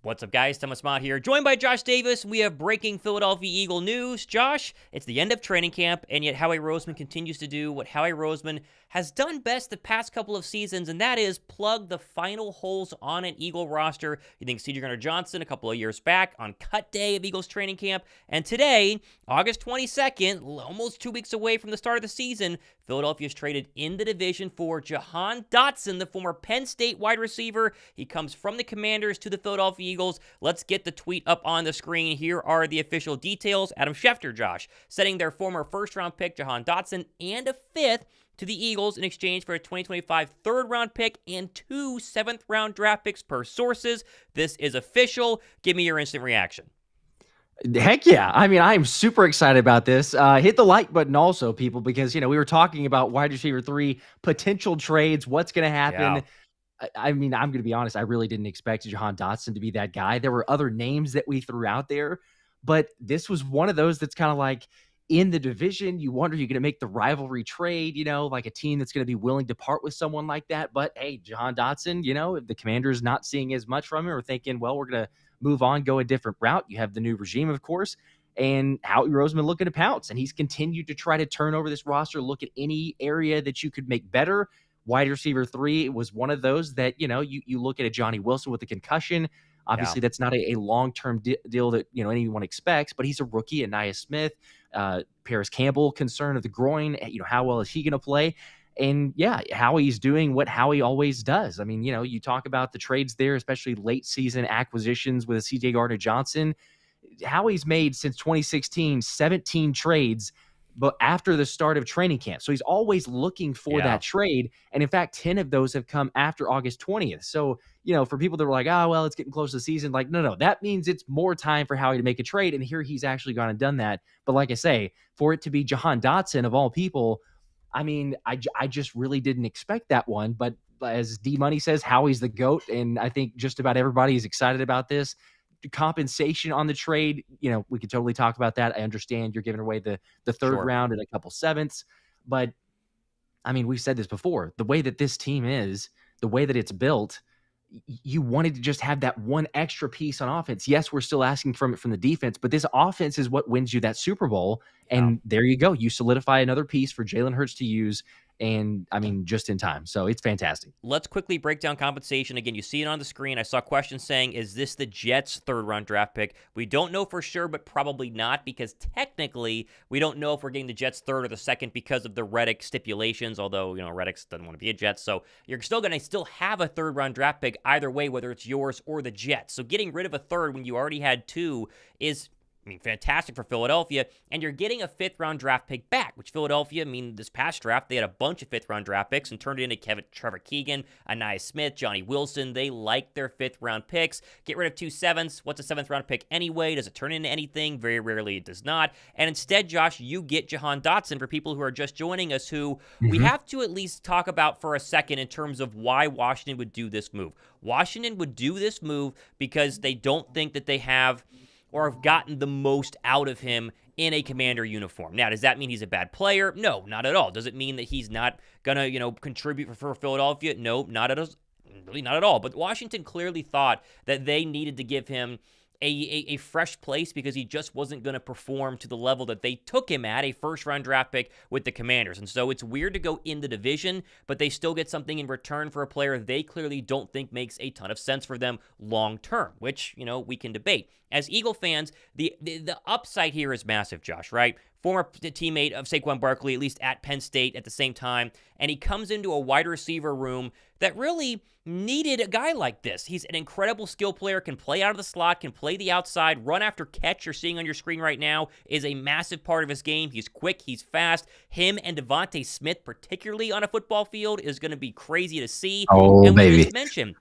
What's up, guys? Thomas Mott here, joined by Josh Davis. We have breaking Philadelphia Eagle news. Josh, it's the end of training camp, and yet Howie Roseman continues to do what Howie Roseman has done best the past couple of seasons, and that is plug the final holes on an Eagle roster. You think C.J. Gardner-Johnson a couple of years back on cut day of Eagles training camp, and today, August 22nd, almost 2 weeks away from the start of the season, Philadelphia's traded in the division for Jahan Dotson, the former Penn State wide receiver. He comes from the Commanders to the Philadelphia Eagles. Let's get the tweet up on the screen. Here are the official details. Adam Schefter, Josh, setting their former first-round pick, Jahan Dotson, and a fifth to the Eagles in exchange for a 2025 third-round pick and 2 seventh-round draft picks per sources. This is official. Give me your instant reaction. Heck yeah. I mean, I'm super excited about this. Hit the like button also, people, because, we were talking about wide receiver 3 potential trades, what's going to happen. Yeah. I mean, I'm going to be honest. I really didn't expect Jahan Dotson to be that guy. There were other names that we threw out there, but this was one of those that's kind of like in the division. You wonder, you're going to make the rivalry trade, like a team that's going to be willing to part with someone like that. But hey, Jahan Dotson, if the Commanders not seeing as much from him or thinking, well, we're going to move on, go a different route. You have the new regime, of course, and Howie Roseman looking to pounce. And he's continued to try to turn over this roster, look at any area that you could make better. Wide receiver 3 was one of those that, you look at a Johnny Wilson with a concussion. Obviously, That's not a long-term deal that, anyone expects, but he's a rookie. Anaya Smith, Parris Campbell, concern of the groin. How well is he going to play? And yeah, Howie's doing what Howie always does. I mean, you talk about the trades there, especially late season acquisitions with C.J. Gardner-Johnson. Howie's made since 2016 17 trades, but after the start of training camp. So he's always looking for that trade. And in fact, 10 of those have come after August 20th. So, for people that were like, oh, well, it's getting close to the season. Like, no, that means it's more time for Howie to make a trade. And here he's actually gone and done that. But like I say, for it to be Jahan Dotson of all people, I mean, I just really didn't expect that one. But as D-Money says, Howie's the GOAT. And I think just about everybody is excited about this. Compensation on the trade, we could totally talk about that. I understand you're giving away the third round and a couple sevenths. But, I mean, we've said this before. The way that this team is, the way that it's built, you wanted to just have that one extra piece on offense. Yes, we're still asking from the defense, but this offense is what wins you that Super Bowl. And there you go. You solidify another piece for Jalen Hurts to use. And I mean, just in time. So it's fantastic. Let's quickly break down compensation. Again, you see it on the screen. I saw questions saying, is this the Jets' third-round draft pick? We don't know for sure, but probably not, because technically we don't know if we're getting the Jets' third or the second because of the Reddick stipulations, although, Reddick doesn't want to be a Jet. So you're still going to have a third-round draft pick either way, whether it's yours or the Jets. So getting rid of a third when you already had 2 is, fantastic for Philadelphia, and you're getting a fifth-round draft pick back, which Philadelphia, this past draft, they had a bunch of fifth-round draft picks and turned it into Trevor Keegan, Anaya Smith, Johnny Wilson. They like their fifth-round picks. Get rid of 2 sevenths. What's a seventh-round pick anyway? Does it turn into anything? Very rarely it does not. And instead, Josh, you get Jahan Dotson for people who are just joining us, who we have to at least talk about for a second in terms of why Washington would do this move. Washington would do this move because they don't think that they have or have gotten the most out of him in a Commander uniform. Now, does that mean he's a bad player? No, not at all. Does it mean that he's not going to, contribute for Philadelphia? No, really not at all. But Washington clearly thought that they needed to give him a fresh place because he just wasn't going to perform to the level that they took him at, a first-round draft pick with the Commanders. And so it's weird to go in the division, but they still get something in return for a player they clearly don't think makes a ton of sense for them long-term, which, we can debate. As Eagle fans, the upside here is massive, Josh, right? Former teammate of Saquon Barkley, at least at Penn State at the same time, and he comes into a wide receiver room that really needed a guy like this. He's an incredible skill player, can play out of the slot, can play the outside, run after catch you're seeing on your screen right now is a massive part of his game. He's quick, he's fast. Him and DeVonta Smith, particularly on a football field, is going to be crazy to see. Oh, and baby. We just mentioned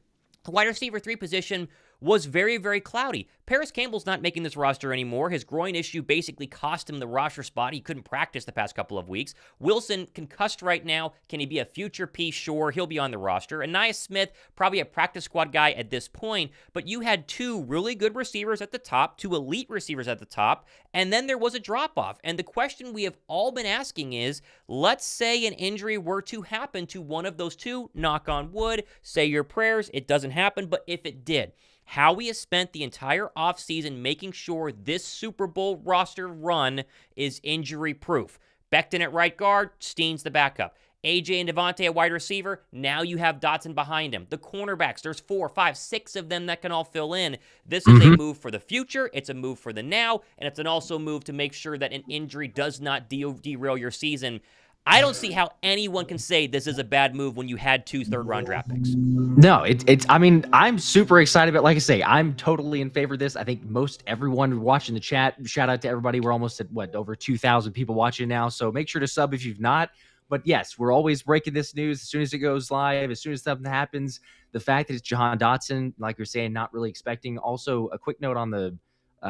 the wide receiver 3 position was very, very cloudy. Parris Campbell's not making this roster anymore. His groin issue basically cost him the roster spot. He couldn't practice the past couple of weeks. Wilson concussed right now. Can he be a future piece? Sure, he'll be on the roster. Anaya Smith, probably a practice squad guy at this point, but you had 2 really good receivers at the top, 2 elite receivers at the top, and then there was a drop-off. And the question we have all been asking is, let's say an injury were to happen to one of those 2, knock on wood, say your prayers, it doesn't happen, but if it did, Howie has spent the entire offseason making sure this Super Bowl roster run is injury-proof. Becton at right guard, Steen's the backup. AJ and DeVonta at wide receiver, now you have Dotson behind him. The cornerbacks, there's 4, 5, 6 of them that can all fill in. This is a move for the future, it's a move for the now, and it's an also move to make sure that an injury does not derail your season. I don't see how anyone can say this is a bad move when you had 2 third-round draft picks. No, I mean, I'm super excited, but like I say, I'm totally in favor of this. I think most everyone watching the chat, shout out to everybody. We're almost at, over 2,000 people watching now, so make sure to sub if you've not. But yes, we're always breaking this news as soon as it goes live, as soon as something happens. The fact that it's Jahan Dotson, like you're saying, not really expecting. Also, a quick note on the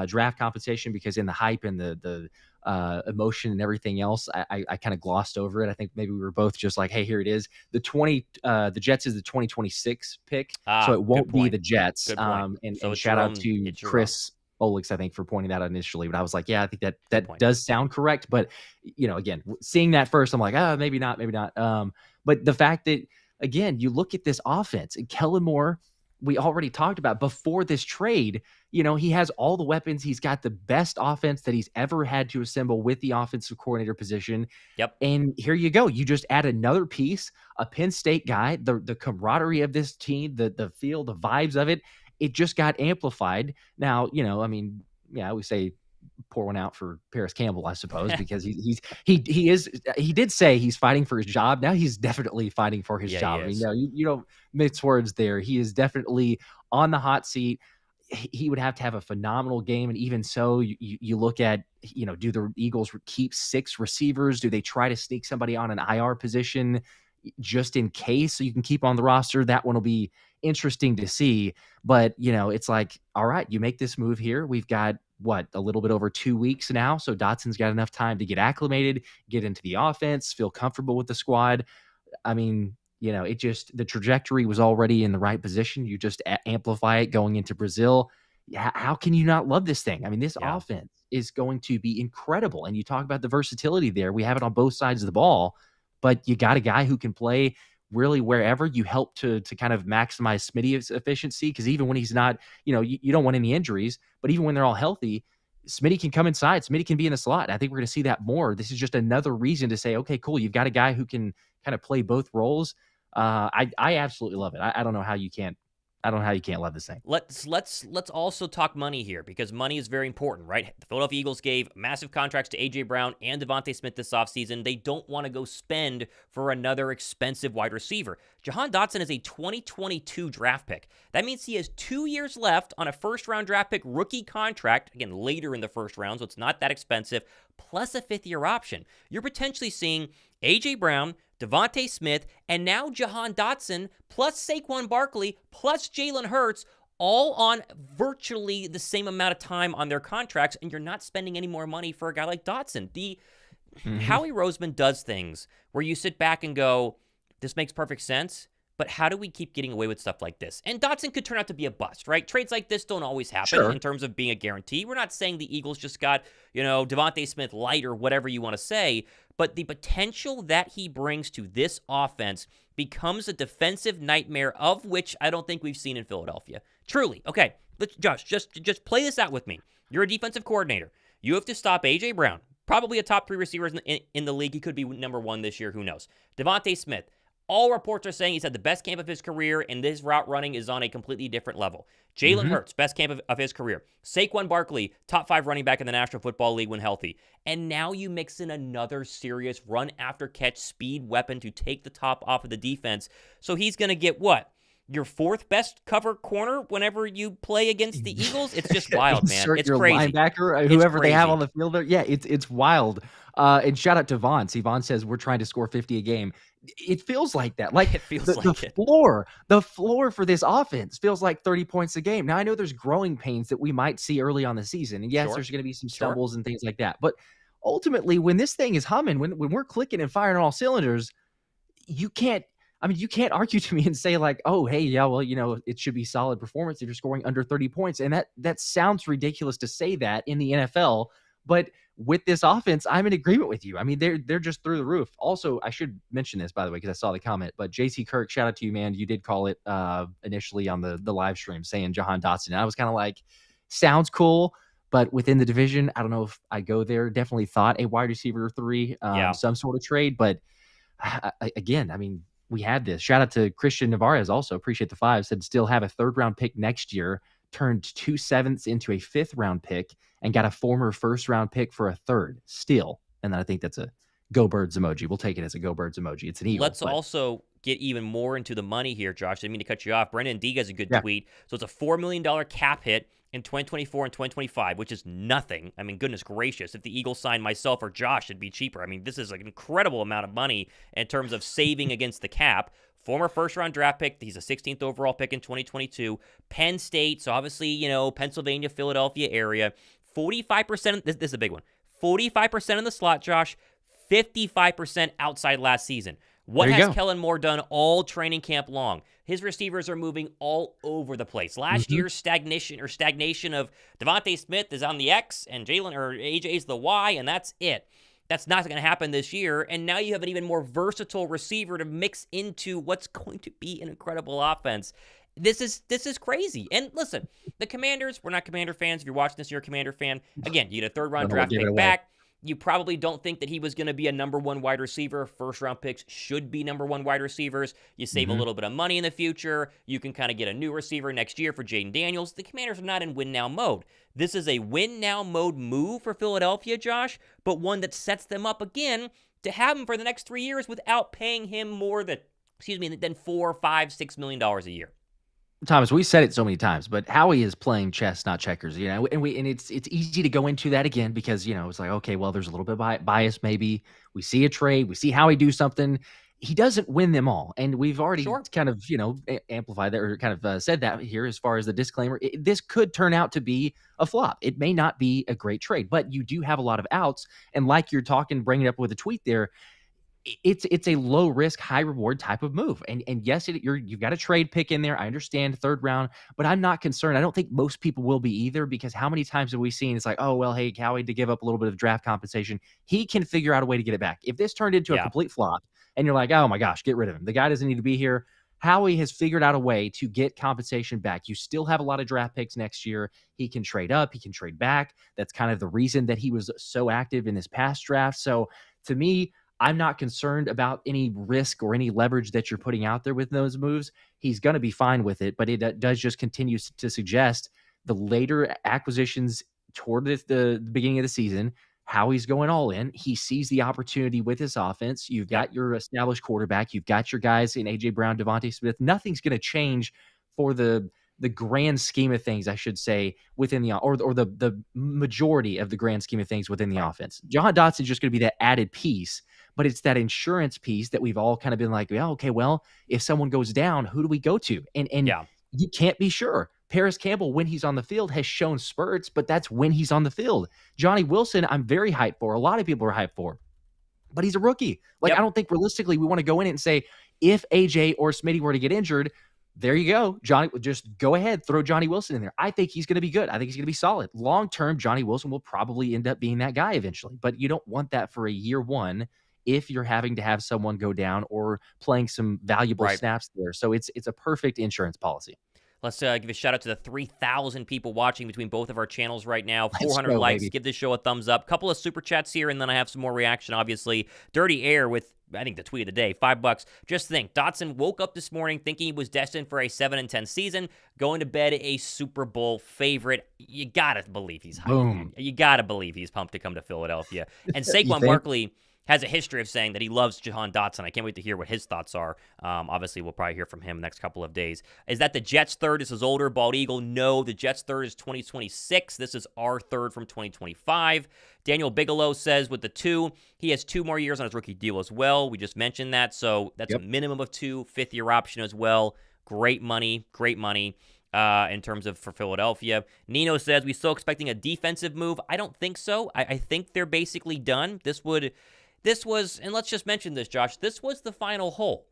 draft compensation, because in the hype and the emotion and everything else, I kind of glossed over it. I think maybe we were both just like, hey, here it is. The Jets is the 2026 pick, so it won't be the Jets. And shout out to Chris Olix, I think, for pointing that out initially. But I was like, yeah, I think that does sound correct. But, again, seeing that first, I'm like, maybe not. But the fact that, again, you look at this offense, and Kellen Moore, we already talked about before this trade, he has all the weapons. He's got the best offense that he's ever had to assemble with the offensive coordinator position. Yep. And here you go. You just add another piece, a Penn State guy, the camaraderie of this team, the feel, the vibes of it. It just got amplified. Now, I would say pour one out for Parris Campbell, I suppose, because he did say he's fighting for his job. Now he's definitely fighting for his job. I mean, no, you don't mix words there. He is definitely on the hot seat. He would have to have a phenomenal game. And even so, you look at, do the Eagles keep 6 receivers? Do they try to sneak somebody on an IR position just in case so you can keep on the roster? That one will be interesting to see. But, it's like, all right, you make this move here. We've got a little bit over 2 weeks now. So Dotson's got enough time to get acclimated, get into the offense, feel comfortable with the squad. I mean, the trajectory was already in the right position. You just amplify it going into Brazil. How can you not love this thing? I mean, this offense is going to be incredible. And you talk about the versatility there. We have it on both sides of the ball, but you got a guy who can play really wherever. You help to kind of maximize Smitty's efficiency, because even when he's not, you don't want any injuries, but even when they're all healthy, Smitty can come inside. Smitty can be in the slot. I think we're going to see that more. This is just another reason to say, okay, cool. You've got a guy who can kind of play both roles. I absolutely love it. I don't know how you can't. I don't know how you can't love this thing. Let's also talk money here, because money is very important, right? The Philadelphia Eagles gave massive contracts to A.J. Brown and DeVonta Smith this offseason. They don't want to go spend for another expensive wide receiver. Jahan Dotson is a 2022 draft pick. That means he has 2 years left on a first-round draft pick rookie contract, again, later in the first round, so it's not that expensive, plus a fifth-year option. You're potentially seeing A.J. Brown, DeVonta Smith, and now Jahan Dotson, plus Saquon Barkley, plus Jalen Hurts, all on virtually the same amount of time on their contracts, and you're not spending any more money for a guy like Dotson. Howie Roseman does things where you sit back and go, this makes perfect sense, but how do we keep getting away with stuff like this? And Dotson could turn out to be a bust, right? Trades like this don't always happen in terms of being a guarantee. We're not saying the Eagles just got, DeVonta Smith light or whatever you want to say, but the potential that he brings to this offense becomes a defensive nightmare of which I don't think we've seen in Philadelphia. Truly. Okay, Josh, just play this out with me. You're a defensive coordinator. You have to stop A.J. Brown, probably a top 3 receiver in the league. He could be number 1 this year. Who knows? DeVonta Smith. All reports are saying he's had the best camp of his career, and this route running is on a completely different level. Jalen Hurts, best camp of his career. Saquon Barkley, top 5 running back in the National Football League when healthy. And now you mix in another serious run-after-catch speed weapon to take the top off of the defense. So he's going to get what? Your 4th best cover corner whenever you play against the Eagles? It's just wild, man. Insert it's your crazy. Linebacker, whoever they have on the field there. Yeah, it's wild. And shout out to Vaughn. See, Vaughn says we're trying to score 50 a game. It feels like that. Like it feels the floor for this offense feels like 30 points a game. Now I know there's growing pains that we might see early on the season, and yes, there's going to be some stumbles and things like that. But ultimately, when this thing is humming, when we're clicking and firing on all cylinders, you can't argue to me and say like, oh, hey, yeah, well, it should be solid performance if you're scoring under 30 points. And that sounds ridiculous to say that in the NFL, But with this offense, I'm in agreement with you. I mean, they're just through the roof. Also, I should mention this, by the way, because I saw the comment, but JC Kirk, shout out to you, man. You did call it initially on the live stream saying Jahan Dotson. And I was kind of like, sounds cool. But within the division, I don't know if I go there. Definitely thought a wide receiver 3, some sort of trade. But again, I mean, we had this. Shout out to Christian Navarez also. Appreciate the 5. Said still have a 3rd round pick next year. Turned 2 7ths into a 5th round pick and got a former 1st round pick for a 3rd still. And then I think that's a go birds emoji. We'll take it as a go birds emoji. It's an eagle. Let's also get even more into the money here, Josh. I didn't mean to cut you off. Brendan D has a good tweet. So it's a $4 million cap hit in 2024 and 2025, which is nothing. I mean, goodness gracious. If the Eagles signed myself or Josh, it'd be cheaper. I mean, this is an incredible amount of money in terms of saving against the cap. Former 1st-round draft pick. He's a 16th overall pick in 2022. Penn State, so obviously, Pennsylvania, Philadelphia area. 45%, this is a big one. 45% in the slot, Josh. 55% outside last season. What has Kellen Moore done all training camp long? His receivers are moving all over the place. Last year's stagnation of DeVonta Smith is on the X and AJ's the Y, and that's it. That's not going to happen this year. And now you have an even more versatile receiver to mix into what's going to be an incredible offense. This is crazy. And listen, the Commanders, we're not Commander fans. If you're watching this, you're a Commander fan. Again, you get a 3rd-round draft pick back. You probably don't think that he was going to be a number 1 wide receiver. 1st-round picks should be number 1 wide receivers. You save a little bit of money in the future. You can kind of get a new receiver next year for Jaden Daniels. The Commanders are not in win-now mode. This is a win-now mode move for Philadelphia, Josh, but one that sets them up again to have him for the next 3 years without paying him more than $4, $5, $6 million a year. Thomas, we said it so many times, but Howie is playing chess, not checkers, and it's easy to go into that again because, it's like, okay, well, there's a little bit of bias maybe. We see a trade, we see Howie do something. He doesn't win them all. And we've already kind of, amplified that or kind of said that here as far as the disclaimer. This could turn out to be a flop. It may not be a great trade, but you do have a lot of outs. And like you're bringing up with a tweet there, it's a low risk, high reward type of move. And yes, you've got a trade pick in there. I understand 3rd round, but I'm not concerned. I don't think most people will be either, because how many times have we seen it's like, oh, well, hey, Howie to give up a little bit of draft compensation. He can figure out a way to get it back. If this turned into a complete flop and you're like, oh my gosh, get rid of him. The guy doesn't need to be here. Howie has figured out a way to get compensation back. You still have a lot of draft picks next year. He can trade up. He can trade back. That's kind of the reason that he was so active in his past draft. So to me, I'm not concerned about any risk or any leverage that you're putting out there with those moves. He's going to be fine with it, but it does just continue to suggest the later acquisitions toward the beginning of the season, how he's going all in. He sees the opportunity with his offense. You've got your established quarterback. You've got your guys in A.J. Brown, DeVonta Smith. Nothing's going to change for the grand scheme of things, I should say, within the majority of the grand scheme of things within the offense. Jahan Dotson is just going to be that added piece, but it's that insurance piece that we've all kind of been like, oh, okay, well, if someone goes down, who do we go to? And you can't be sure. Parris Campbell, when he's on the field, has shown spurts, but that's when he's on the field. Johnny Wilson, I'm very hyped for. A lot of people are hyped for, but he's a rookie. I don't think realistically we want to go in and say, if AJ or Smitty were to get injured, there you go. Johnny, just go ahead, throw Johnny Wilson in there. I think he's going to be good. I think he's going to be solid. Long-term, Johnny Wilson will probably end up being that guy eventually, but you don't want that for a year one if you're having to have someone go down or playing some valuable snaps there. So it's a perfect insurance policy. Let's give a shout out to the 3,000 people watching between both of our channels right now. 400 likes. Baby. Give this show a thumbs up. Couple of super chats here, and then I have some more reaction, obviously. Dirty Air with, I think, the tweet of the day, $5. Just think, Dotson woke up this morning thinking he was destined for a 7-10 season, going to bed a Super Bowl favorite. You got to believe he's hyped. You got to believe he's pumped to come to Philadelphia. And Saquon Barkley has a history of saying that he loves Jahan Dotson. I can't wait to hear what his thoughts are. Obviously, we'll probably hear from him next couple of days. Is that the Jets' third? This is older. Bald Eagle, no. The Jets' third is 2026. This is our third from 2025. Daniel Bigelow says with the 2, he has 2 more years on his rookie deal as well. We just mentioned that. So that's a minimum of 2, 5th-year option as well. Great money. In terms of for Philadelphia. Nino says, we still expecting a defensive move? I don't think so. I think they're basically done. This was, and let's just mention this, Josh, this was the final hole.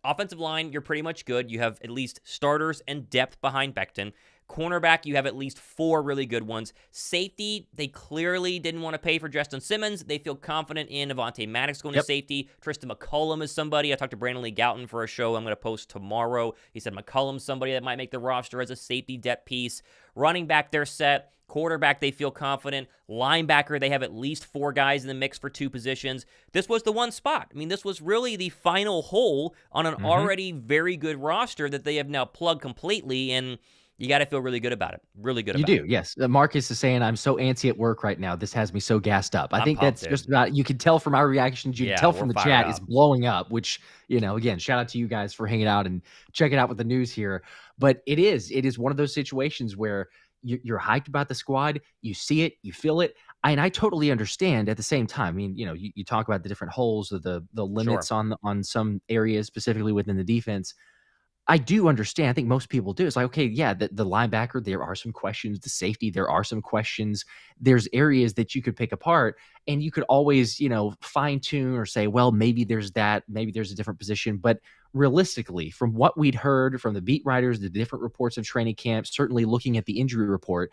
Offensive line, you're pretty much good. You have at least starters and depth behind Becton. Cornerback, you have at least 4 really good ones. Safety, they clearly didn't want to pay for Justin Simmons. They feel confident in Avonte Maddox going to safety. Tristan McCullum is somebody. I talked to Brandon Lee Gowton for a show I'm going to post tomorrow. He said McCullum's somebody that might make the roster as a safety depth piece. Running back, they're set. Quarterback, they feel confident. Linebacker, they have at least 4 guys in the mix for 2 positions. This was the one spot. I mean, this was really the final hole on an already very good roster that they have now plugged completely, and you got to feel really good about it. Really good about it. You do, yes. Marcus is saying, I'm so antsy at work right now. This has me so gassed up. I think pumped, that's just about, you can tell from our reactions, you can tell from the chat, it's blowing up, which, again, shout out to you guys for hanging out and checking out with the news here. But it is one of those situations where you're hyped about the squad, you see it, you feel it. And I totally understand at the same time. I mean, you talk about the different holes of the limits on some areas, specifically within the defense. I do understand. I think most people do. It's like, okay, yeah, the linebacker, there are some questions. The safety, there are some questions. There's areas that you could pick apart, and you could always, fine tune or say, well, maybe there's that, maybe there's a different position. But realistically, from what we'd heard from the beat writers, the different reports of training camp, certainly looking at the injury report,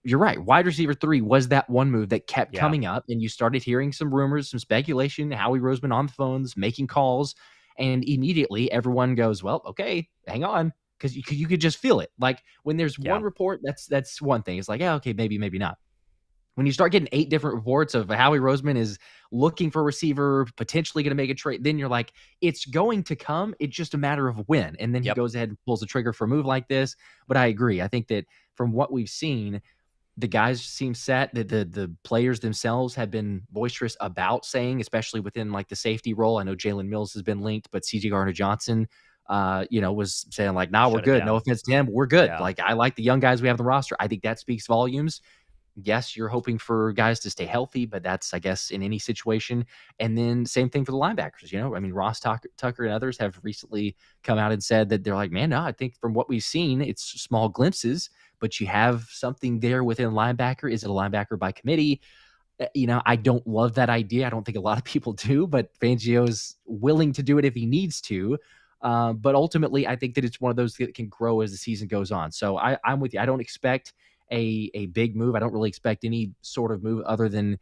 you're right. Wide receiver 3 was that one move that kept coming up, and you started hearing some rumors, some speculation, Howie Roseman on the phones, making calls. And immediately everyone goes, well, okay, hang on. Because you could just feel it. Like when there's one report, that's one thing. It's like, yeah, okay, maybe not. When you start getting 8 different reports of Howie Roseman is looking for a receiver, potentially going to make a trade, then you're like, it's going to come. It's just a matter of when. And then he goes ahead and pulls the trigger for a move like this. But I agree. I think that from what we've seen, the guys seem set. The players themselves have been boisterous about saying, especially within like the safety role. I know Jalen Mills has been linked, but CJ Gardner-Johnson, was saying like, nah, we're good. No offense to him. We're good. Yeah. Like, I like the young guys we have in the roster. I think that speaks volumes. Yes, you're hoping for guys to stay healthy, but that's, I guess, in any situation. And then same thing for the linebackers. I mean, Ross Tucker and others have recently come out and said that they're like, man, no, I think from what we've seen, it's small glimpses, but you have something there within linebacker. Is it a linebacker by committee? I don't love that idea. I don't think a lot of people do, but Fangio is willing to do it if he needs to. But ultimately, I think that it's one of those that can grow as the season goes on. So I'm with you. I don't expect a big move. I don't really expect any sort of move other than,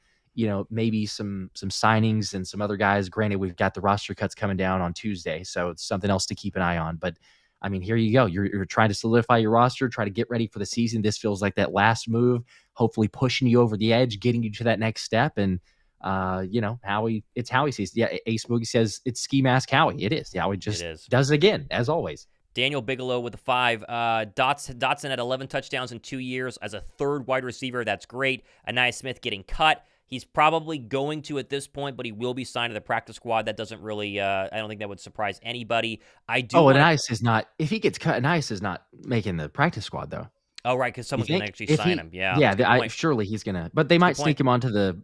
maybe some signings and some other guys. Granted, we've got the roster cuts coming down on Tuesday, so it's something else to keep an eye on. But I mean, here you go. You're trying to solidify your roster, try to get ready for the season. This feels like that last move, hopefully pushing you over the edge, getting you to that next step. And, it's Howie sees. Yeah, Ace Boogie says it's ski mask Howie. It is. Howie just does it again, as always. Daniel Bigelow with the 5. Dotson had 11 touchdowns in 2 years as a third wide receiver. That's great. Anais Smith getting cut. He's probably going to at this point, but he will be signed to the practice squad. That doesn't really, I don't think that would surprise anybody. Anais is not, if he gets cut, Anais is not making the practice squad, though. Oh, right, because someone's going to actually sign him. Yeah. Yeah, surely he's going to, but they might sneak him onto the,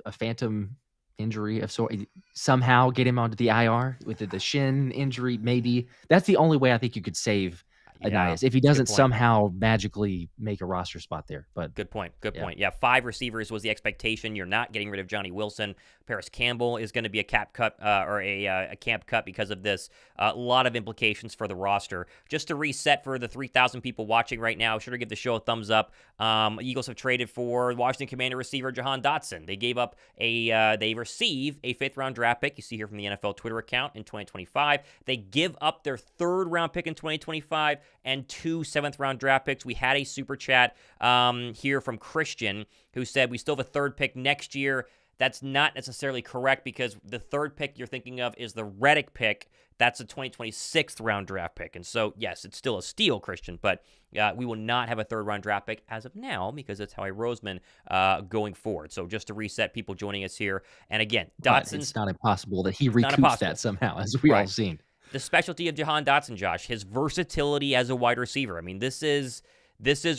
a phantom injury of sort, somehow get him onto the IR with the shin injury. Maybe that's the only way I think you could save Anais if he doesn't somehow magically make a roster spot there. But good point. Yeah, 5 receivers was the expectation. You're not getting rid of Johnny Wilson. Parris Campbell is going to be a cap cut or a camp cut because of this. A lot of implications for the roster. Just to reset for the 3,000 people watching right now, sure to give the show a thumbs up. Eagles have traded for Washington Commander receiver Jahan Dotson. They gave up they receive a 5th-round draft pick. You see here from the NFL Twitter account in 2025. They give up their 3rd-round pick in 2025 and 2 7th-round draft picks. We had a super chat here from Christian who said we still have a 3rd pick next year. That's not necessarily correct because the 3rd pick you're thinking of is the Reddick pick. That's a 2026 round draft pick. And so, yes, it's still a steal, Christian, but we will not have a 3rd-round draft pick as of now because it's Howie Roseman going forward. So just to reset people joining us here. And again, Dotson's... It's not impossible that he recoups that somehow, as we all seen. The specialty of Jahan Dotson, Josh, his versatility as a wide receiver. I mean, this is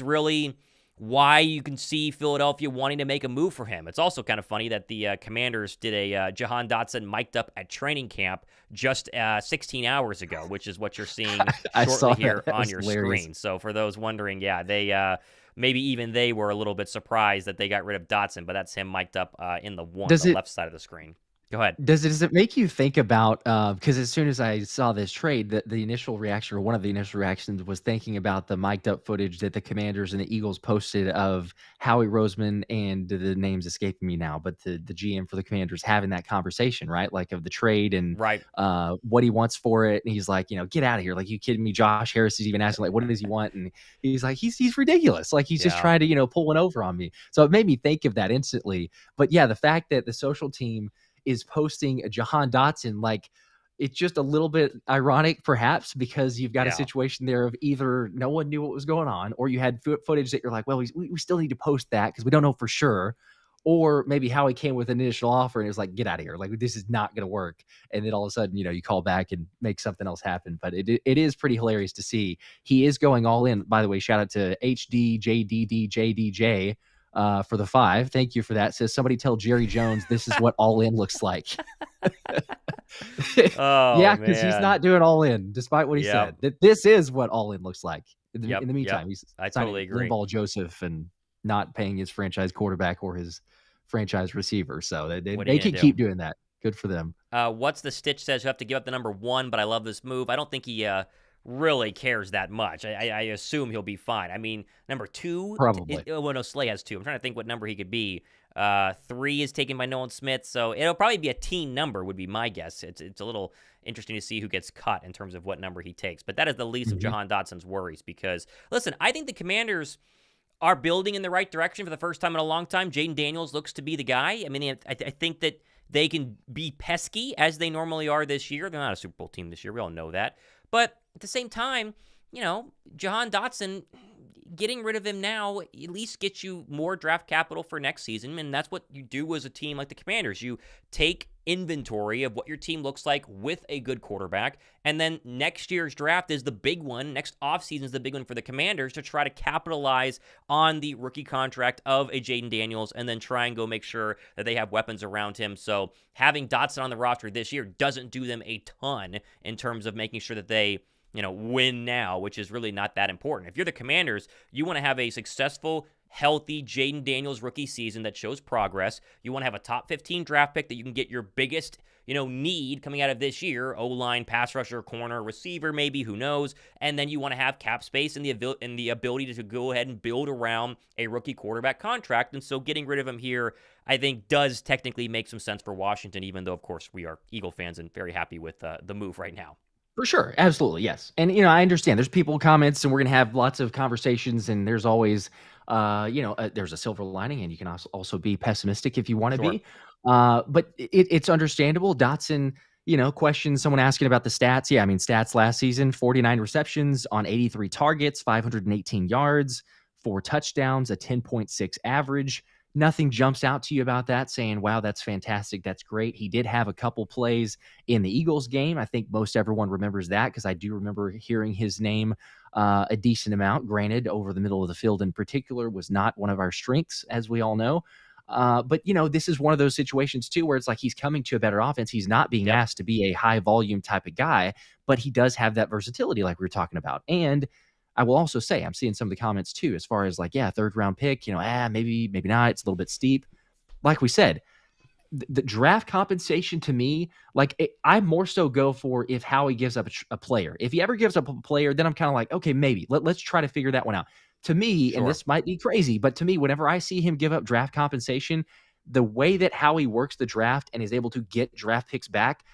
really why you can see Philadelphia wanting to make a move for him. It's also kind of funny that the Commanders did a Jahan Dotson mic'd up at training camp just 16 hours ago, which is what you're seeing shortly here on your screen. So for those wondering, they maybe even they were a little bit surprised that they got rid of Dotson, but that's him mic'd up in the left side of the screen. Go ahead. Does it make you think about, because as soon as I saw this trade, the initial reaction, or one of the initial reactions, was thinking about the mic'd up footage that the Commanders and the Eagles posted of Howie Roseman and the name's escaping me now, but the GM for the Commanders having that conversation, right? Like, of the trade and Right. what he wants for it. And he's like, get out of here. Like, you kidding me? Josh Harris is even asking, like, what does he want? And he's like, he's ridiculous. Like, he's just Yeah. trying to, pull one over on me. So it made me think of that instantly. But yeah, the fact that the social team is posting a Jahan Dotson, like, it's just a little bit ironic, perhaps, because you've got a Yeah. situation there of either no one knew what was going on, or you had footage that you're like, well, we still need to post that because we don't know for sure. Or maybe Howie came with an initial offer and it was like, get out of here. Like, this is not going to work. And then all of a sudden, you call back and make something else happen. But it is pretty hilarious to see. He is going all in. By the way, shout out to HDJDDJDJ for the 5. Thank you for that. Says, somebody tell Jerry Jones this is what all in looks like. Oh, yeah, because he's man. not doing all in, despite what he Yep. said. That this is what all in looks like. In the, Yep, in the meantime, yep. he's I signing totally agree. Linval Joseph and not paying his franchise quarterback or his franchise receiver. So they can keep doing that. Good for them. What's the Stitch says you have to give up the number 1, but I love this move. I don't think he really cares that much. I assume he'll be fine. I mean, number 2, Probably. well, no, Slay has 2. I'm trying to think what number he could be. 3 is taken by Nolan Smith, so it'll probably be a teen number would be my guess. It's a little interesting to see who gets cut in terms of what number he takes. But that is the least of Jahan Dotson's worries because, listen, I think the Commanders are building in the right direction for the first time in a long time. Jaden Daniels looks to be the guy. I mean, I think that they can be pesky as they normally are this year. They're not a Super Bowl team this year. We all know that. But at the same time, Jahan Dotson, getting rid of him now at least gets you more draft capital for next season, and that's what you do as a team like the Commanders. You take inventory of what your team looks like with a good quarterback, and then next year's draft is the big one. Next offseason is the big one for the Commanders to try to capitalize on the rookie contract of a Jaden Daniels and then try and go make sure that they have weapons around him. So having Dotson on the roster this year doesn't do them a ton in terms of making sure that they win now, which is really not that important. If you're the Commanders, you want to have a successful, healthy Jaden Daniels rookie season that shows progress. You want to have a top 15 draft pick that you can get your biggest, need coming out of this year, O-line, pass rusher, corner, receiver, maybe, who knows. And then you want to have cap space and the ability to go ahead and build around a rookie quarterback contract. And so getting rid of him here, I think, does technically make some sense for Washington, even though, of course, we are Eagle fans and very happy with the move right now. For sure. Absolutely. Yes. And, I understand there's people comments and we're going to have lots of conversations and there's always, there's a silver lining and you can also be pessimistic if you want to be. But it's understandable. Dotson, questions, someone asking about the stats. Yeah. I mean, stats last season, 49 receptions on 83 targets, 518 yards, 4 touchdowns, a 10.6 average. Nothing jumps out to you about that saying, wow, that's fantastic. That's great. He did have a couple plays in the Eagles game. I think most everyone remembers that because I do remember hearing his name a decent amount. Granted, over the middle of the field in particular was not one of our strengths, as we all know. But, this is one of those situations, too, where it's like he's coming to a better offense. He's not being asked to be a high volume type of guy, but he does have that versatility like we were talking about. And I will also say, I'm seeing some of the comments too, as far as like, yeah, 3rd round pick, maybe not. It's a little bit steep. Like we said, the draft compensation to me, like I more so go for if Howie gives up a player. If he ever gives up a player, then I'm kind of like, okay, maybe let's try to figure that one out. To me, and this might be crazy, but to me, whenever I see him give up draft compensation, the way that Howie works the draft and is able to get draft picks back,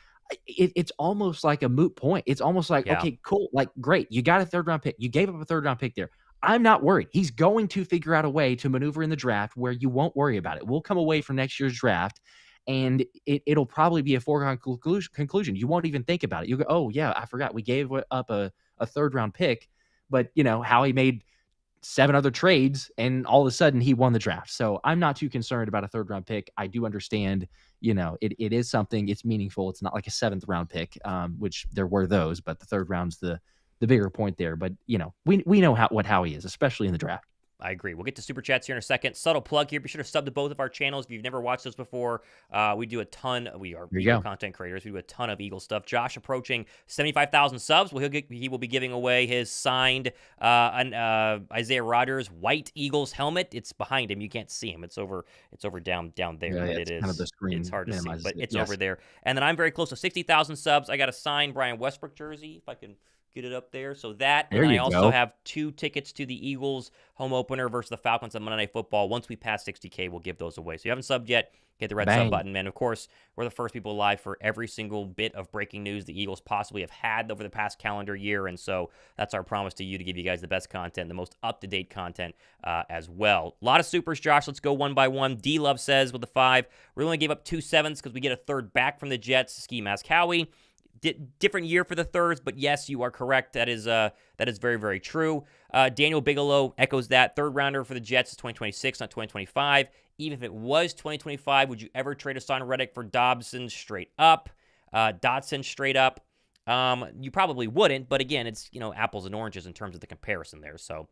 it's almost like a moot point. It's almost like, okay, cool. Like, great. You got a 3rd round pick. You gave up a 3rd round pick there. I'm not worried. He's going to figure out a way to maneuver in the draft where you won't worry about it. We'll come away from next year's draft and it'll probably be a foregone conclusion. You won't even think about it. You'll go, oh yeah, I forgot. We gave up a 3rd round pick, but Howie made 7 other trades and all of a sudden he won the draft. So I'm not too concerned about a 3rd round pick. I do understand, it is something, it's meaningful. It's not like a 7th round pick, which there were those, but the 3rd round's the bigger point there. But we know what Howie is, especially in the draft. I agree. We'll get to Super Chats here in a second. Subtle plug here. Be sure to sub to both of our channels. If you've never watched us before, we do a ton. We are Eagle content creators. We do a ton of Eagle stuff. Josh approaching 75,000 subs. Well, he will be giving away his signed Isaiah Rodgers white Eagles helmet. It's behind him. You can't see him. It's over down there. Yeah, but it's it is kind of the screen it's hard to see, but it's yes. over there. And then I'm very close to 60,000 subs. I got a signed Brian Westbrook jersey, if I can get it up there. So that, there and I you also go. have 2 tickets to the Eagles home opener versus the Falcons on Monday Night Football. Once we pass 60K, we'll give those away. So if you haven't subbed yet, hit the red sub button. And of course, we're the first people live for every single bit of breaking news the Eagles possibly have had over the past calendar year. And so that's our promise to you, to give you guys the best content, the most up-to-date content as well. A lot of supers, Josh. Let's go one by one. D-Love says with the 5, we only gave up 2 7s because we get a third back from the Jets. Ski Mask Howie. Different year for the thirds, but yes, you are correct. That is very, very true. Daniel Bigelow echoes that. Third rounder for the Jets is 2026, not 2025. Even if it was 2025, would you ever trade Hassan Reddick for Dotson straight up? You probably wouldn't, but again, it's apples and oranges in terms of the comparison there. So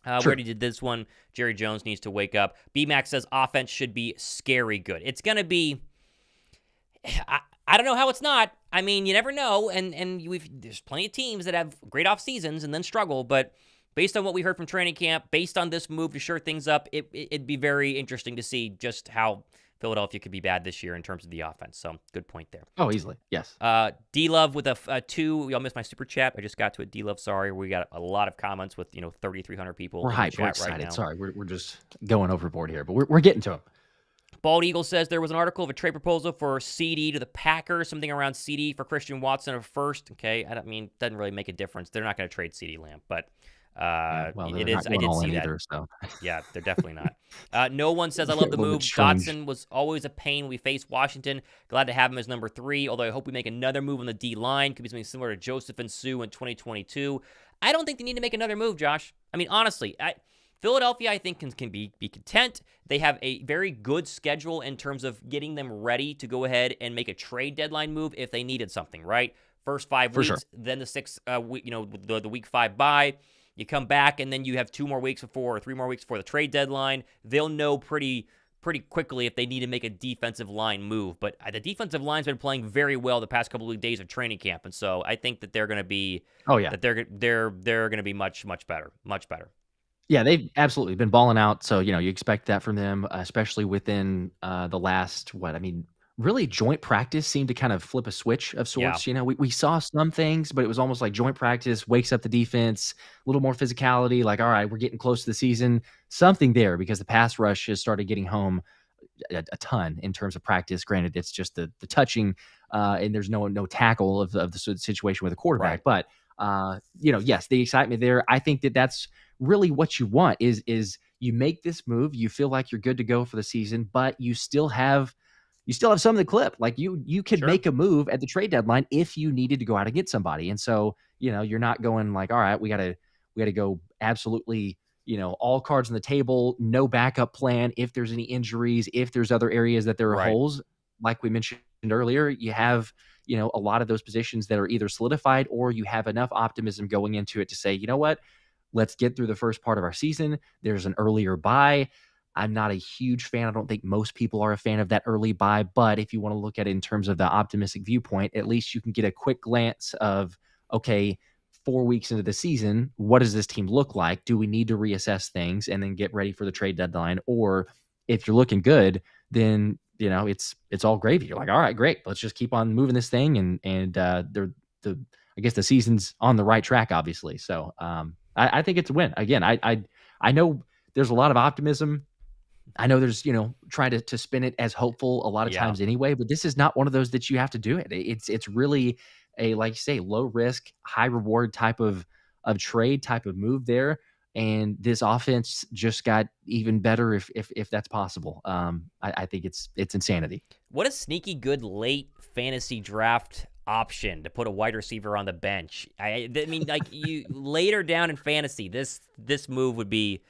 we already did this one. Jerry Jones needs to wake up. B-Max says offense should be scary good. It's going to be... I don't know how it's not. I mean, you never know, and there's plenty of teams that have great off seasons and then struggle, but based on what we heard from training camp, based on this move to shore things up, it'd be very interesting to see just how Philadelphia could be bad this year in terms of the offense. So good point there. Oh, easily. Yes. D-Love with a 2. Y'all missed my super chat. I just got to it. D-Love, sorry. We got a lot of comments with 3,300 people. We're hyped. We're excited. Right now. Sorry, we're just going overboard here, but we're getting to them. Bald Eagle says there was an article of a trade proposal for CD to the Packers, something around CD for Christian Watson of first. Okay, doesn't really make a difference. They're not going to trade CD Lamb, but it is. I did see that. Either, so. Yeah, they're definitely not. No one says I love the move. Dotson was always a pain when we faced Washington. Glad to have him as number 3. Although I hope we make another move on the D line. Could be something similar to Joseph and Sue in 2022. I don't think they need to make another move, Josh. I mean, honestly, Philadelphia, I think, can be content. They have a very good schedule in terms of getting them ready to go ahead and make a trade deadline move if they needed something, right? First 5 weeks, then the 6 week, the week 5 bye. You come back, and then you have 2 more weeks before, or 3 more weeks before the trade deadline. They'll know pretty quickly if they need to make a defensive line move. But the defensive line's been playing very well the past couple of days of training camp, and so I think that they're going to be. Oh yeah, that they're going to be much better, much better. Yeah, they've absolutely been balling out. So, you expect that from them, especially within the last, really joint practice seemed to kind of flip a switch of sorts. Yeah. We saw some things, but it was almost like joint practice wakes up the defense, a little more physicality, like, all right, we're getting close to the season, something there, because the pass rush has started getting home a ton in terms of practice. Granted, it's just the touching and there's no tackle of the situation with a quarterback. Right. But, yes, the excitement there, I think that's really what you want is you make this move, you feel like you're good to go for the season, but you still have some of the clip. Like you could make a move at the trade deadline if you needed to go out and get somebody. And so, you're not going like, all right, we gotta go absolutely, all cards on the table, no backup plan. If there's any injuries, if there's other areas that there are holes, like we mentioned earlier, you have, a lot of those positions that are either solidified or you have enough optimism going into it to say, you know what, let's get through the first part of our season. There's an earlier bye. I'm not a huge fan. I don't think most people are a fan of that early bye, but if you want to look at it in terms of the optimistic viewpoint, at least you can get a quick glance of, okay, 4 weeks into the season, what does this team look like? Do we need to reassess things and then get ready for the trade deadline? Or if you're looking good, then, it's all gravy. You're like, all right, great. Let's just keep on moving this thing. And I guess the season's on the right track, obviously. So, I think it's a win. Again, I know there's a lot of optimism. I know there's, try to spin it as hopeful a lot of times anyway, but this is not one of those that you have to do it. It's really a, like you say, low risk, high reward type of trade type of move there. And this offense just got even better if that's possible. I think it's insanity. What a sneaky good late fantasy draft option to put a wide receiver on the bench. I mean, like you later down in fantasy, this move would be,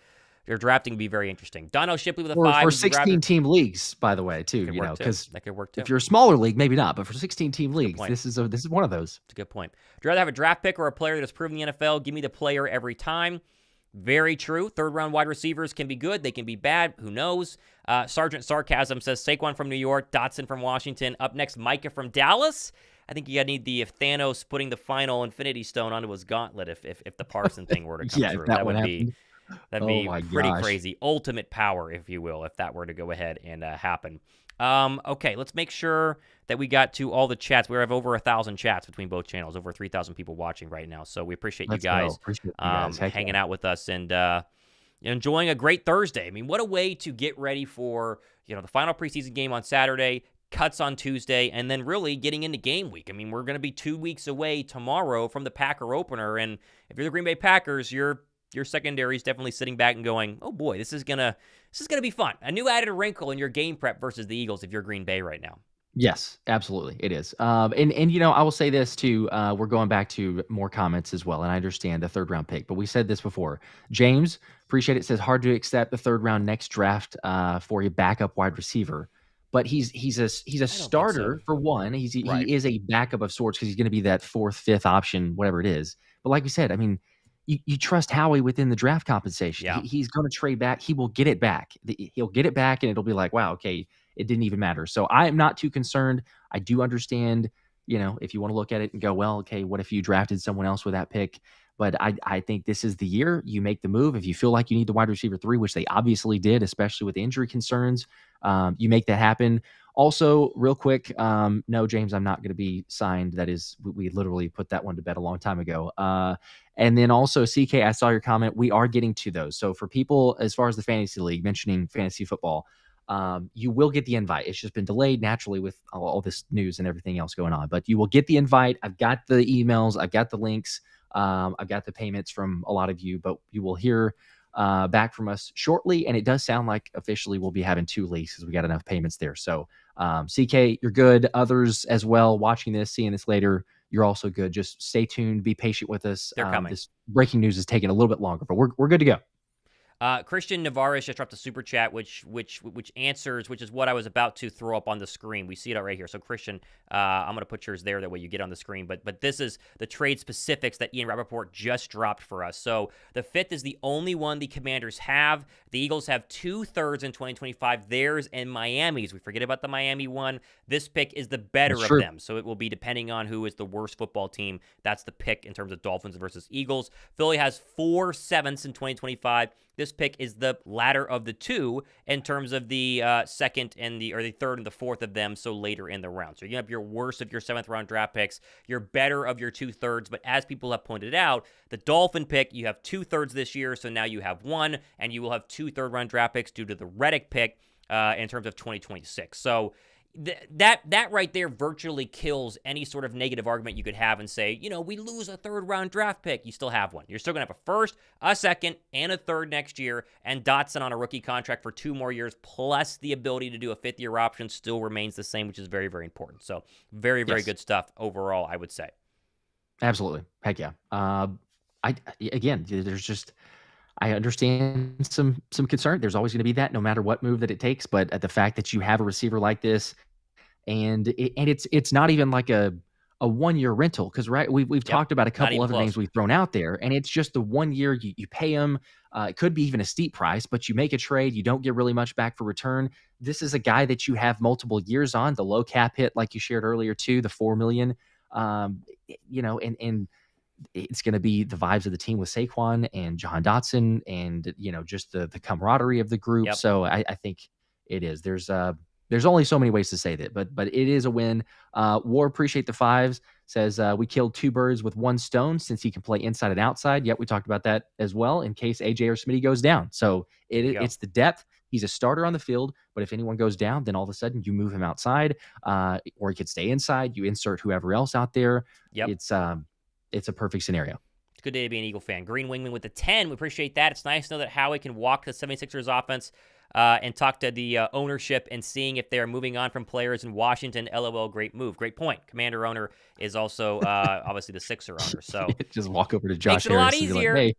your drafting would be very interesting. Donnell Shipley with a 5. For 16-team leagues, by the way, too. Because that could work too. If you're a smaller league, maybe not, but for 16-team leagues, this is one of those. It's a good point. Do you rather have a draft pick or a player that has proven the NFL? Give me the player every time. Very true. Third-round wide receivers can be good. They can be bad. Who knows? Sergeant Sarcasm says Saquon from New York, Dotson from Washington. Up next, Micah from Dallas. I think you got to need the Thanos putting the final Infinity Stone onto his gauntlet if the Parson thing were to come Yeah, through. if that would happened. that'd Oh be my pretty gosh. crazy. Ultimate power, if you will, if that were to go ahead and happen. Okay, let's make sure that we got to all the chats. We have over 1,000 chats between both channels, over 3,000 people watching right now. So we appreciate Let's you go. guys, Appreciate you guys. Heck hanging yeah. out with us and enjoying a great Thursday. I mean, what a way to get ready for the final preseason game on Saturday, cuts on Tuesday, and then really getting into game week. I mean, we're going to be 2 weeks away tomorrow from the Packer opener, and if you're the Green Bay Packers, your secondary is definitely sitting back and going, "Oh boy, this is gonna be fun." A new added wrinkle in your game prep versus the Eagles if you're Green Bay right now. Yes, absolutely, it is. And I will say this too. We're going back to more comments as well, and I understand the third round pick, but we said this before. James, appreciate it. Says hard to accept the third round next draft for a backup wide receiver, but he's a I don't think starter so. for one. Right. He is a backup of sorts because he's going to be that fourth, fifth option, whatever it is. But like we said, I mean, you trust Howie within the draft compensation. Yeah. He's going to trade back. He will get it back. He'll get it back, and it'll be like, wow, okay, it didn't even matter. So I am not too concerned. I do understand, if you want to look at it and go, well, okay, what if you drafted someone else with that pick? But I think this is the year you make the move. If you feel like you need the wide receiver 3, which they obviously did, especially with injury concerns, you make that happen. Also, real quick, no, James, I'm not going to be signed. That is, we literally put that one to bed a long time ago. And then also, CK, I saw your comment. We are getting to those. So for people, as far as the fantasy league, mentioning fantasy football, you will get the invite. It's just been delayed naturally with all this news and everything else going on. But you will get the invite. I've got the emails. I've got the links. I've got the payments from a lot of you. But you will hear back from us shortly. And it does sound like officially we'll be having 2 leagues because we got enough payments there. So CK, you're good. Others as well watching this, seeing this later, you're also good. Just stay tuned. Be patient with us. They're coming. This breaking news is taking a little bit longer, but we're good to go. Christian Navarez just dropped a super chat, which answers, which is what I was about to throw up on the screen. We see it right here. So Christian, I'm going to put yours there. That way you get on the screen. But this is the trade specifics that Ian Rappaport just dropped for us. So the 5th is the only one the Commanders have. The Eagles have 2/3 in 2025. Theirs and Miami's. We forget about the Miami one. This pick is the better of them. So it will be depending on who is the worst football team. That's the pick in terms of Dolphins versus Eagles. Philly has 4 7ths in 2025. This pick is the latter of the 2 in terms of the second and the third and the fourth of them, so later in the round. So you have your worst of your 7th round draft picks, your better of your 2/3. But as people have pointed out, the Dolphin pick, you have 2/3 this year, so now you have 1, and you will have 2 third-round draft picks due to the Reddick pick in terms of 2026. So that right there virtually kills any sort of negative argument you could have and say, we lose a 3rd-round draft pick. You still have one. You're still going to have a 1st, a 2nd, and a 3rd next year, and Dotson on a rookie contract for 2 more years, plus the ability to do a 5th-year option still remains the same, which is very, very important. So very, very good stuff overall, I would say. Absolutely. Heck yeah. There's just, I understand some concern. There's always going to be that no matter what move that it takes. But at the fact that you have a receiver like this, and it's not even like a 1-year rental, because we've talked about a couple other names we've thrown out there, and it's just the 1 year you pay them. It could be even a steep price, but you make a trade, you don't get really much back for return. This is a guy that you have multiple years on, the low cap hit, like you shared earlier too, the $4 million. And it's going to be the vibes of the team with Saquon and Jahan Dotson and, just the camaraderie of the group. Yep. So I think it is. There's only so many ways to say that, but it is a win. War, appreciate the 5s, says we killed 2 birds with 1 stone since he can play inside and outside. Yep, we talked about that as well in case AJ or Smitty goes down. So it's the depth. He's a starter on the field, but if anyone goes down, then all of a sudden you move him outside, or he could stay inside. You insert whoever else out there. Yep. It's a perfect scenario. It's a good day to be an Eagle fan. Green Wingman with the 10. We appreciate that. It's nice to know that Howie can walk the 76ers offense and talk to the ownership and seeing if they are moving on from players in Washington. LOL, great move. Great point. Commander owner is also obviously the Sixer owner. So just walk over to Josh makes it a lot Harris easier. And be like,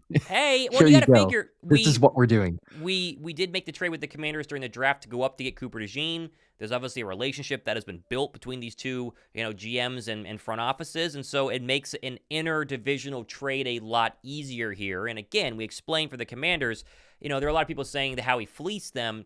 hey. Hey, well, Here you you got to go. figure This is what we're doing. we did make the trade with the Commanders during the draft to go up to get Cooper DeJean. There's obviously a relationship that has been built between these two, GMs and front offices, and so it makes an interdivisional trade a lot easier here. And again, we explained for the Commanders, there are a lot of people saying that Howie fleeced them.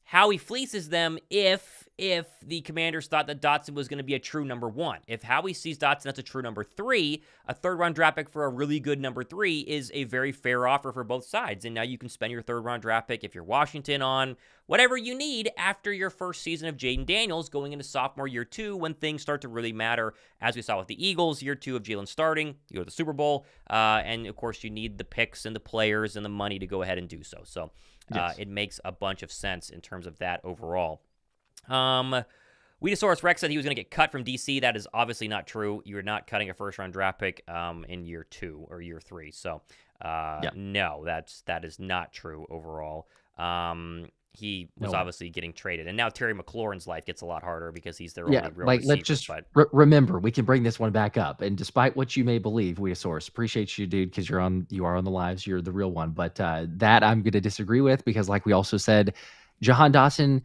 Howie fleeces them if the Commanders thought that Dotson was going to be a true number 1. If Howie sees Dotson as a true number 3, a third-round draft pick for a really good number 3 is a very fair offer for both sides. And now you can spend your third-round draft pick if you're Washington on whatever you need after your first season of Jaden Daniels going into sophomore year 2 when things start to really matter, as we saw with the Eagles, year 2 of Jalen starting, you go to the Super Bowl, and of course you need the picks and the players and the money to go ahead and do so. So yes. It makes a bunch of sense in terms of that overall. Weedosaurus Rex said he was going to get cut from DC. That is obviously not true. You're not cutting a first-round draft pick in year 2 or year 3. So, no, that is not true overall. He was obviously getting traded. And now Terry McLaurin's life gets a lot harder because he's their only real receiver. Let's just remember, we can bring this one back up. And despite what you may believe, Weedosaurus, appreciate you, dude, because you are on the lives. You're the real one. But that I'm going to disagree with because, like we also said, Jahan Dotson,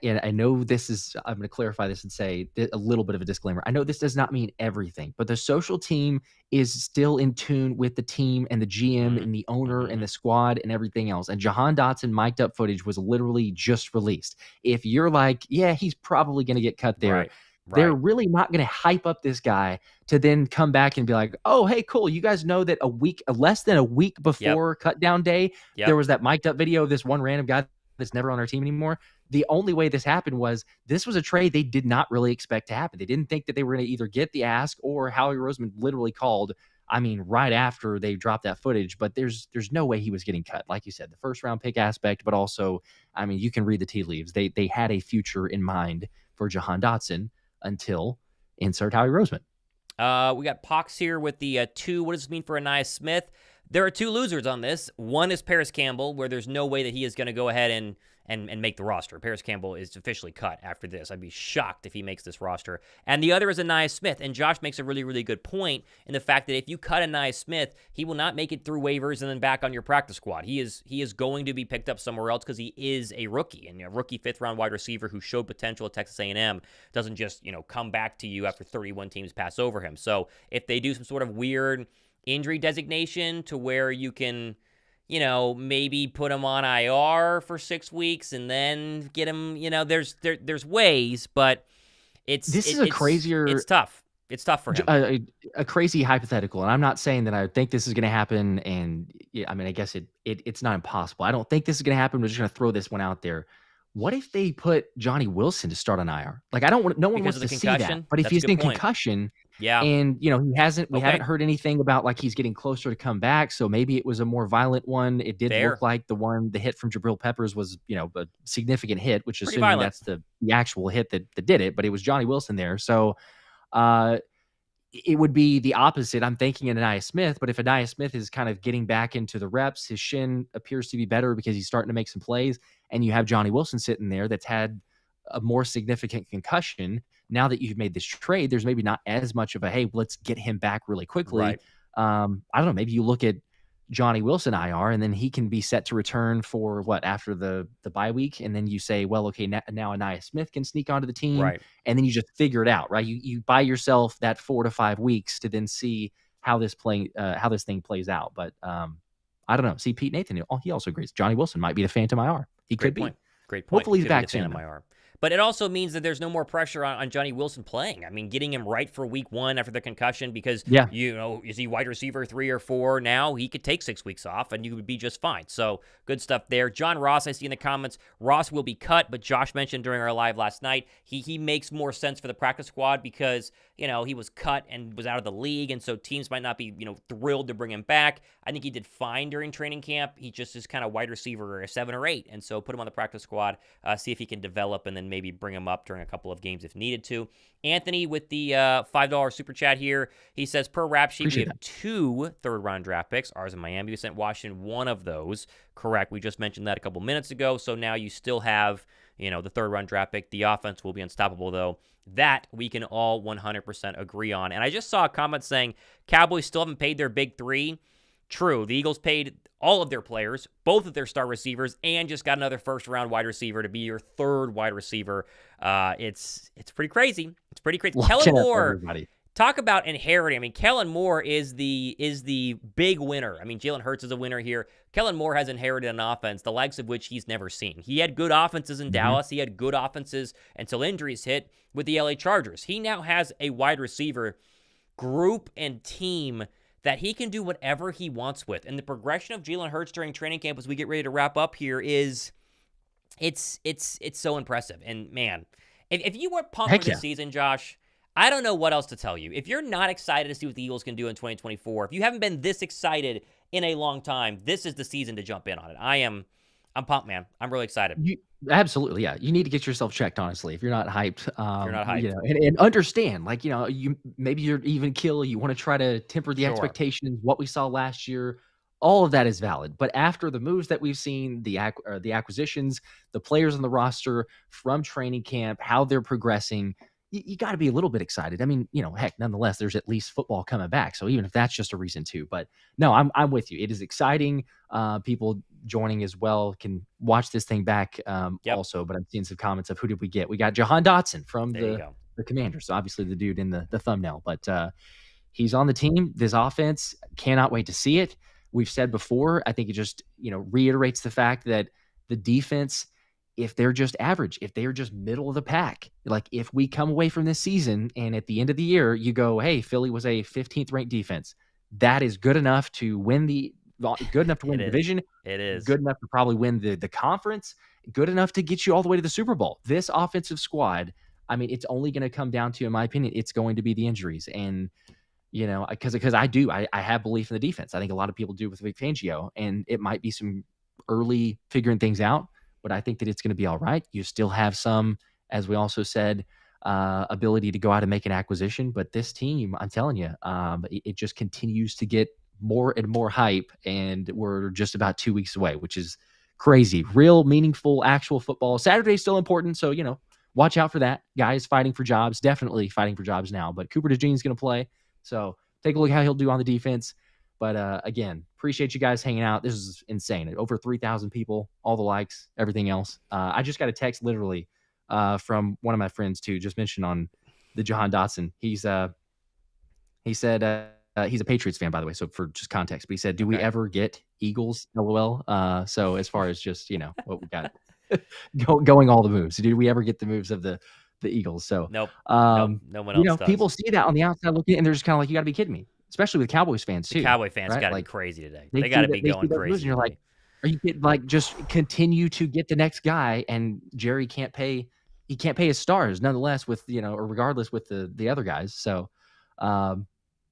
and I know I'm going to clarify this and say a little bit of a disclaimer. I know this does not mean everything, but the social team is still in tune with the team and the GM and the owner and the squad and everything else. And Jahan Dotson mic'd up footage was literally just released. If you're like, yeah, he's probably going to get cut there. Right. They're really not going to hype up this guy to then come back and be like, oh, hey, cool. You guys know that less than a week before cut down day, there was that mic'd up video of this one random guy that's never on our team anymore. The only way this happened was this was a trade they did not really expect to happen. They didn't think that they were going to either get the ask or Howie Roseman literally called, right after they dropped that footage. But there's no way he was getting cut. Like you said, the first round pick aspect, but also, you can read the tea leaves. They had a future in mind for Jahan Dotson until insert Howie Roseman. We got Pox here with the 2. What does this mean for Ainias Smith? There are 2 losers on this. One is Parris Campbell, where there's no way that he is going to go ahead and make the roster. Parris Campbell is officially cut after this. I'd be shocked if he makes this roster. And the other is Ainias Smith. And Josh makes a really, really good point in the fact that if you cut Ainias Smith, he will not make it through waivers and then back on your practice squad. He is going to be picked up somewhere else because he is a rookie. And a rookie 5th-round wide receiver who showed potential at Texas A&M doesn't just, come back to you after 31 teams pass over him. So if they do some sort of weird injury designation to where you can, maybe put him on IR for 6 weeks and then get him, there's ways, but it's tough. It's tough for him. A crazy hypothetical, and I'm not saying that I think this is going to happen, and I guess it's not impossible. I don't think this is going to happen. We're just going to throw this one out there. What if they put Johnny Wilson to start on IR? Like, no one wants to see that. But if he's in concussion, and we haven't heard anything about like he's getting closer to come back. So maybe it was a more violent one. It did look like the hit from Jabril Peppers was, a significant hit, which is assuming that's the actual hit that did it. But it was Johnny Wilson there. So it would be the opposite. I'm thinking in Ainias Smith, but if Ainias Smith is kind of getting back into the reps, his shin appears to be better because he's starting to make some plays, and you have Johnny Wilson sitting there that's had a more significant concussion. Now that you've made this trade, there's maybe not as much of a, hey, let's get him back really quickly. Right. I don't know. Maybe you look at Johnny Wilson IR, and then he can be set to return for after the bye week. And then you say, well, okay, now Ainias Smith can sneak onto the team. Right. And then you just figure it out, right? You buy yourself that 4 to 5 weeks to then see how this thing plays out. But I don't know. See, Pete Nathan, he also agrees. Johnny Wilson might be the phantom IR. He could be. Great point. Hopefully he's back soon. But it also means that there's no more pressure on Johnny Wilson playing. Getting him right for week 1 after the concussion because, is he wide receiver 3 or 4 now? He could take 6 weeks off and you would be just fine. So good stuff there. John Ross, I see in the comments, Ross will be cut, but Josh mentioned during our live last night, he makes more sense for the practice squad because, he was cut and was out of the league, and so teams might not be, thrilled to bring him back. I think he did fine during training camp. He just is kind of wide receiver or 7 or 8, and so put him on the practice squad, see if he can develop, and then maybe bring him up during a couple of games if needed to. Anthony with the $5 super chat here. He says, per rap sheet, we have 2 third-round draft picks. Ours in Miami. We sent Washington one of those. Correct. We just mentioned that a couple minutes ago. So now you still have, the third-round draft pick. The offense will be unstoppable, though. That we can all 100% agree on. And I just saw a comment saying Cowboys still haven't paid their big 3. True, the Eagles paid all of their players, both of their star receivers, and just got another first-round wide receiver to be your third wide receiver. It's pretty crazy. It's pretty crazy. Kellen Moore, talk about inheriting. I mean, Kellen Moore is the big winner. I mean, Jalen Hurts is a winner here. Kellen Moore has inherited an offense, the likes of which he's never seen. He had good offenses in Dallas. He had good offenses until injuries hit with the LA Chargers. He now has a wide receiver group and team that he can do whatever he wants with. And the progression of Jalen Hurts during training camp as we get ready to wrap up here is it's so impressive. And man, if you weren't pumped for the season, Josh, I don't know what else to tell you. If you're not excited to see what the Eagles can do in 2024, if you haven't been this excited in a long time, this is the season to jump in on it. I'm pumped, man. I'm really excited. Absolutely, yeah. You need to get yourself checked, honestly, if you're not hyped. You're not hyped. You know, and understand, like, you know, maybe you're even kill. You want to try to temper the expectations. What we saw last year, all of that is valid. But after the moves that we've seen, the acquisitions, the players on the roster from training camp, how they're progressing, you got to be a little bit excited. I mean, you know, heck, nonetheless, there's at least football coming back. So even if that's just a reason to, but no, I'm with you. It is exciting. People joining as well can watch this thing back also, but I'm seeing some comments of who did we get? We got Jahan Dotson from the Commanders. So obviously the dude in the thumbnail, but he's on the team. This offense, cannot wait to see it. We've said before, I think it just, you know, reiterates the fact that the defense, if they're just average, if they're just middle of the pack, like if we come away from this season and at the end of the year, you go, hey, Philly was a 15th ranked defense. That is good enough to win the division. It is good enough to probably win the conference, good enough to get you all the way to the Super Bowl. This offensive squad, I mean, it's only going to come down to, in my opinion, it's going to be the injuries. And, you know, because I have belief in the defense. I think a lot of people do with Vic Fangio, and it might be some early figuring things out, but I think that it's going to be all right. You still have some, as we also said, ability to go out and make an acquisition. But this team, I'm telling you, it just continues to get more and more hype, and we're just about 2 weeks away, which is crazy. Real, meaningful, actual football. Saturday's still important, so, you know, watch out for that. Guys fighting for jobs, definitely fighting for jobs now. But Cooper DeJean's going to play, so take a look at how he'll do on the defense. But again, appreciate you guys hanging out. This is insane. Over 3,000 people, all the likes, everything else. I just got a text literally from one of my friends too, just mentioned on the Jahan Dotson. He said he's a Patriots fan, by the way, so for just context. But he said, do we ever get Eagles? LOL. So as far as just, you know, what we got going all the moves. Did we ever get the moves of the Eagles? So nope. No one else, you know, does. People see that on the outside looking, and they're just kind of like, you got to be kidding me. Especially with Cowboys fans too. The Cowboy fans right? got to like, be crazy today. They got to be going crazy. And you're like, are you getting, like, just continue to get the next guy, and Jerry can't pay. He can't pay his stars, nonetheless, with, you know, or regardless with the other guys. So,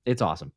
it's awesome.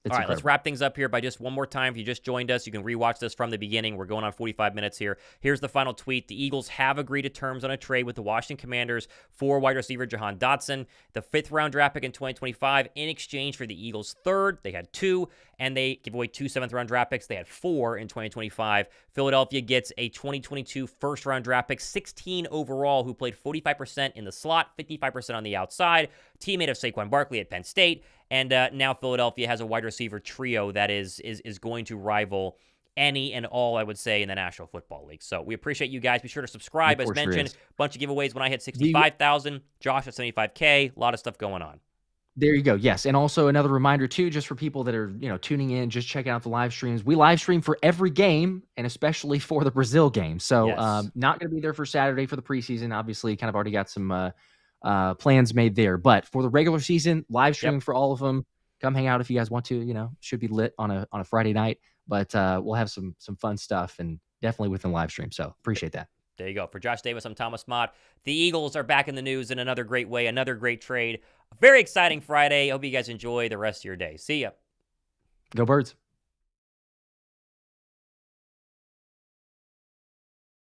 It's all right, incredible. Let's wrap things up here by just one more time. If you just joined us, you can rewatch this from the beginning. We're going on 45 minutes here. Here's the final tweet. The Eagles have agreed to terms on a trade with the Washington Commanders for wide receiver Jahan Dotson, the 5th-round draft pick in 2025, in exchange for the Eagles' 3rd. They had 2, and they give away 2 7th-round draft picks. They had 4 in 2025. Philadelphia gets a 2022 first-round draft pick, 16 overall, who played 45% in the slot, 55% on the outside, teammate of Saquon Barkley at Penn State. And now Philadelphia has a wide receiver trio that is going to rival any and all, I would say, in the National Football League. So we appreciate you guys. Be sure to subscribe. As mentioned, a bunch of giveaways when I hit 65,000. Josh at 75K. A lot of stuff going on. There you go. Yes. And also another reminder too, just for people that are, you know, tuning in, just checking out the live streams. We live stream for every game, and especially for the Brazil game. So not going to be there for Saturday for the preseason. Obviously, kind of already got some plans made there. But for the regular season, live streaming for all of them. Come hang out if you guys want to. You know, should be lit on a Friday night. But we'll have some fun stuff, and definitely within live stream. So appreciate that. There you go. For Josh Davis, I'm Thomas Mott. The Eagles are back in the news in another great way, another great trade. A very exciting Friday. Hope you guys enjoy the rest of your day. See ya. Go Birds.